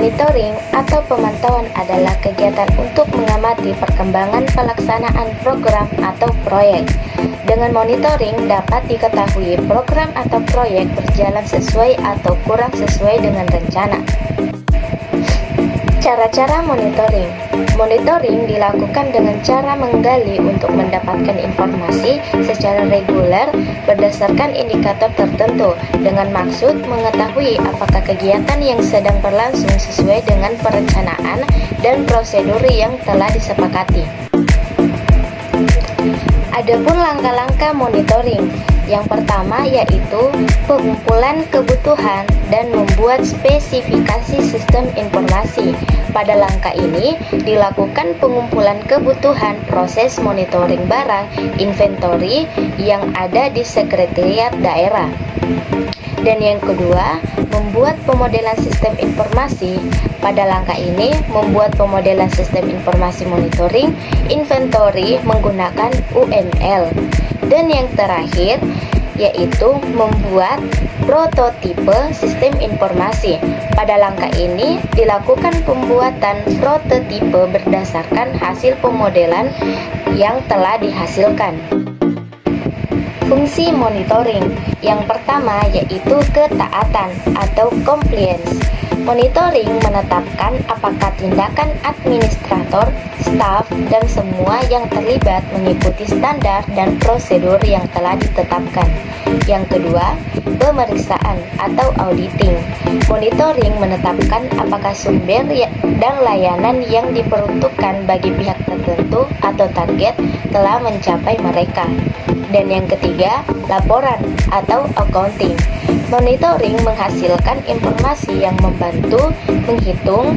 Monitoring atau pemantauan adalah kegiatan untuk mengamati perkembangan pelaksanaan program atau proyek. Dengan monitoring dapat diketahui program atau proyek berjalan sesuai atau kurang sesuai dengan rencana. Cara-cara monitoring. Monitoring dilakukan dengan cara menggali untuk mendapatkan informasi secara reguler berdasarkan indikator tertentu dengan maksud mengetahui apakah kegiatan yang sedang berlangsung sesuai dengan perencanaan dan prosedur yang telah disepakati. Adapun langkah-langkah monitoring. Yang pertama yaitu pengumpulan kebutuhan dan membuat spesifikasi sistem informasi. Pada langkah ini dilakukan pengumpulan kebutuhan proses monitoring barang inventory yang ada di sekretariat daerah. Dan yang kedua, membuat pemodelan sistem informasi. Pada langkah ini, membuat pemodelan sistem informasi monitoring inventory menggunakan UML. Dan yang terakhir, yaitu membuat prototipe sistem informasi. Pada langkah ini, dilakukan pembuatan prototipe berdasarkan hasil pemodelan yang telah dihasilkan. Fungsi monitoring yang pertama yaitu ketaatan atau compliance. Monitoring menetapkan apakah tindakan administrator, staf, dan semua yang terlibat mengikuti standar dan prosedur yang telah ditetapkan. Yang kedua, pemeriksaan atau auditing. Monitoring menetapkan apakah sumber dan layanan yang diperuntukkan bagi pihak tertentu atau target telah mencapai mereka. Dan yang ketiga, laporan atau accounting. Monitoring menghasilkan informasi yang membantu menghitung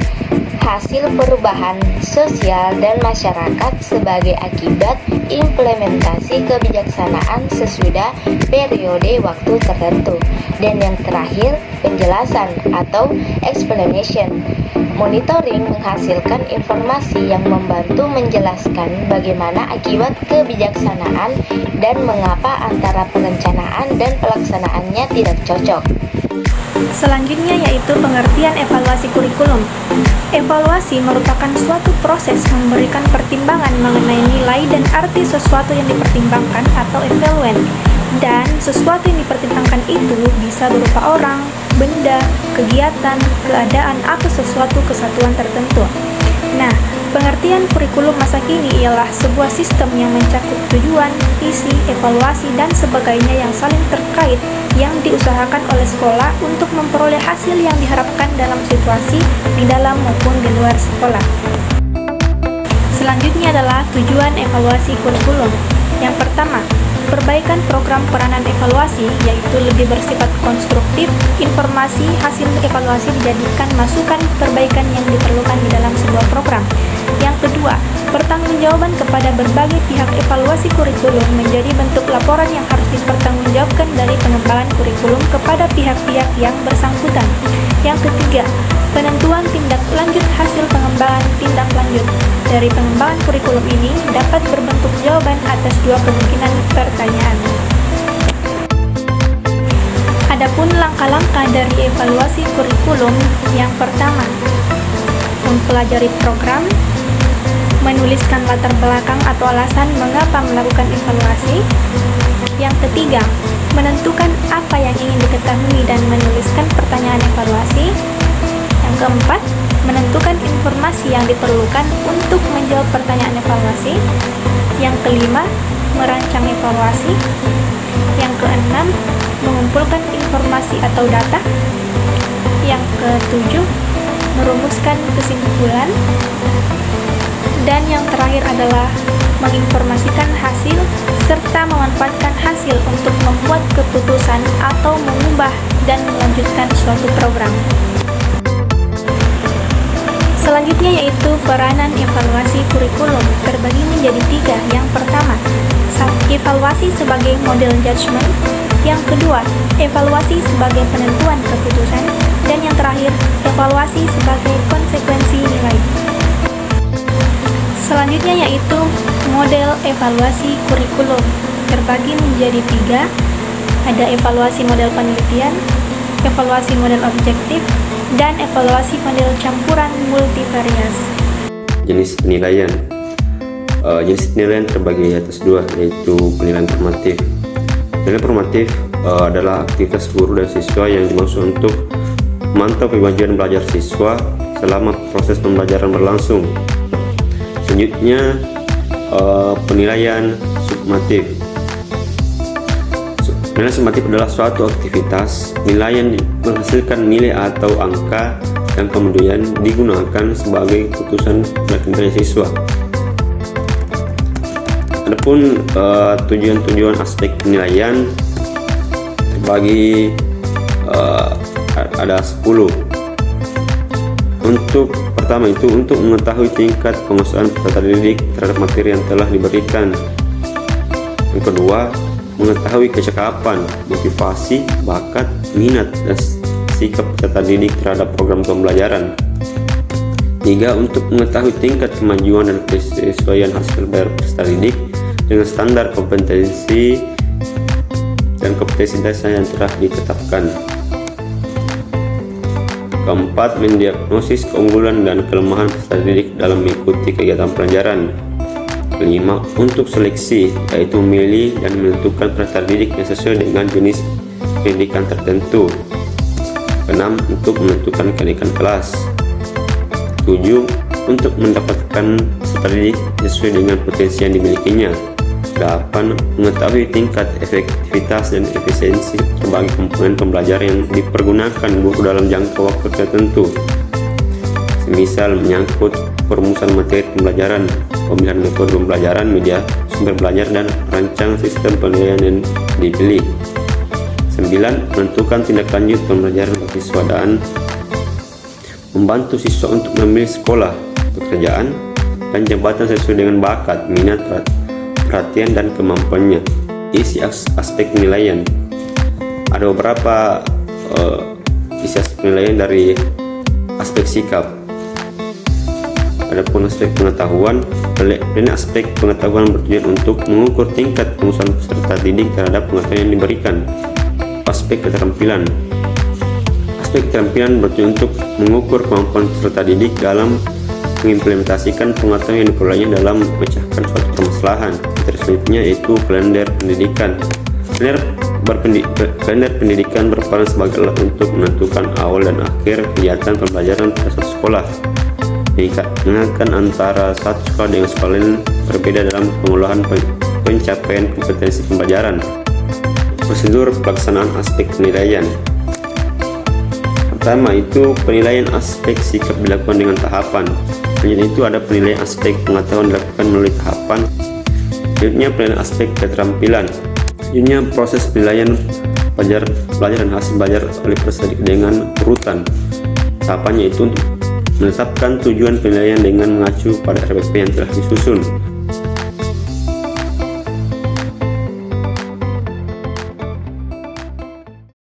hasil perubahan sosial dan masyarakat sebagai akibat implementasi kebijaksanaan sesudah periode waktu tertentu. Dan yang terakhir, penjelasan atau explanation. Monitoring menghasilkan informasi yang membantu menjelaskan bagaimana akibat kebijaksanaan dan mengapa antara perencanaan dan pelaksanaannya tidak cocok. Selanjutnya yaitu pengertian evaluasi kurikulum. Evaluasi merupakan suatu proses memberikan pertimbangan mengenai nilai dan arti sesuatu yang dipertimbangkan atau evaluan. Dan sesuatu yang dipertimbangkan itu bisa berupa orang, benda, kegiatan, keadaan, atau sesuatu kesatuan tertentu. Nah, pengertian kurikulum masa kini ialah sebuah sistem yang mencakup tujuan, visi, evaluasi, dan sebagainya yang saling terkait yang diusahakan oleh sekolah untuk memperoleh hasil yang diharapkan dalam situasi di dalam maupun di luar sekolah. Selanjutnya adalah tujuan evaluasi kurikulum. Yang pertama, perbaikan program peranan evaluasi, yaitu lebih bersifat konstruktif. Informasi hasil evaluasi dijadikan masukan perbaikan yang diperlukan di dalam sebuah program. Yang kedua, pertanggungjawaban kepada berbagai pihak evaluasi kurikulum menjadi bentuk laporan yang harus dipertanggungjawabkan dari pengembangan kurikulum kepada pihak-pihak yang bersangkutan. Yang ketiga, penentuan tindak lanjut hasil pengembangan tindak lanjut. Dari pengembangan kurikulum ini dapat berbentuk jawaban atas dua kemungkinan pertanyaan. Adapun langkah-langkah dari evaluasi kurikulum, yang pertama, mempelajari program, menuliskan latar belakang atau alasan mengapa melakukan evaluasi. Yang ketiga, menentukan apa yang ingin diketahui dan menuliskan pertanyaan evaluasi. Yang keempat, menentukan informasi yang diperlukan untuk menjawab pertanyaan evaluasi. Yang kelima, merancang evaluasi. Yang keenam, mengumpulkan informasi atau data. Yang ketujuh, merumuskan kesimpulan. Dan yang terakhir adalah menginformasikan hasil serta memanfaatkan hasil untuk membuat keputusan atau mengubah dan melanjutkan suatu program. Selanjutnya yaitu peranan evaluasi kurikulum terbagi menjadi tiga. Yang pertama, evaluasi sebagai model judgment. Yang kedua, evaluasi sebagai penentuan keputusan. Dan yang terakhir, evaluasi sebagai konsekuensi nilai. Selanjutnya yaitu model evaluasi kurikulum terbagi menjadi tiga. Ada evaluasi model penelitian, evaluasi model objektif, dan evaluasi model campuran multivariasi. Jenis penilaian. Jenis penilaian terbagi atas dua, yaitu penilaian formatif. Penilaian formatif adalah aktivitas guru dan siswa yang dimaksud untuk memantau kemajuan belajar siswa selama proses pembelajaran berlangsung. Selanjutnya, penilaian sumatif. Penilaian sumatif adalah suatu aktivitas penilaian menghasilkan nilai atau angka yang kemudian digunakan sebagai putusan kinerja siswa. Adapun tujuan aspek penilaian terbagi ada 10. Untuk pertama itu untuk mengetahui tingkat penguasaan peserta didik terhadap materi yang telah diberikan. Yang kedua, mengetahui kecakapan, motivasi, bakat, minat, dan sikap peserta didik terhadap program pembelajaran. 3. Untuk mengetahui tingkat kemajuan dan kesesuaian hasil bayar peserta didik dengan standar kompetensi dan kompetensi dasar yang telah ditetapkan. Keempat, mendiagnosis keunggulan dan kelemahan peserta didik dalam mengikuti kegiatan pelajaran. Kelima, untuk seleksi, yaitu memilih dan menentukan peserta didik yang sesuai dengan jenis pendidikan tertentu. Keenam, untuk menentukan kenaikan kelas. 7. Untuk mendapatkan peserta didik sesuai dengan potensi yang dimilikinya. 8. Mengetahui tingkat efektivitas dan efisiensi berbagai komponen pembelajaran yang dipergunakan guru dalam jangka waktu tertentu, semisal menyangkut perumusan materi pembelajaran, pemilihan metode pembelajaran, media sumber belajar, dan rancang sistem penilaian yang dipilih. 9. Menentukan tindak lanjut pembelajaran siswa dan membantu siswa untuk memilih sekolah, pekerjaan, dan jabatan sesuai dengan bakat, minat, perhatian, dan kemampuannya. Isi aspek penilaian. Ada beberapa isi aspek penilaian dari aspek sikap. Adapun aspek pengetahuan, penilaian aspek pengetahuan bertujuan untuk mengukur tingkat penguasaan peserta didik terhadap pengetahuan yang diberikan. Aspek keterampilan. Aspek keterampilan bertujuan untuk mengukur kemampuan peserta didik dalam mengimplementasikan pengetahuan yang diperolehnya dalam memecahkan suatu permasalahan. Selanjutnya yaitu kalender pendidikan. Kalender pendidikan berperan sebagai alat untuk menentukan awal dan akhir kegiatan pembelajaran pada suatu sekolah, mengingatkan antara satu sekolah dengan sekolah lain berbeda dalam pengolahan pencapaian kompetensi pembelajaran. Prosedur pelaksanaan aspek penilaian. Pertama itu penilaian aspek sikap dilakukan dengan tahapan. Selanjutnya itu ada penilaian aspek pengetahuan dilakukan melalui tahapan. Selanjutnya penilaian aspek keterampilan. Selanjutnya proses penilaian belajar dan hasil belajar oleh peserta didik dengan urutan. Tahapannya itu untuk menetapkan tujuan penilaian dengan mengacu pada RPP yang telah disusun.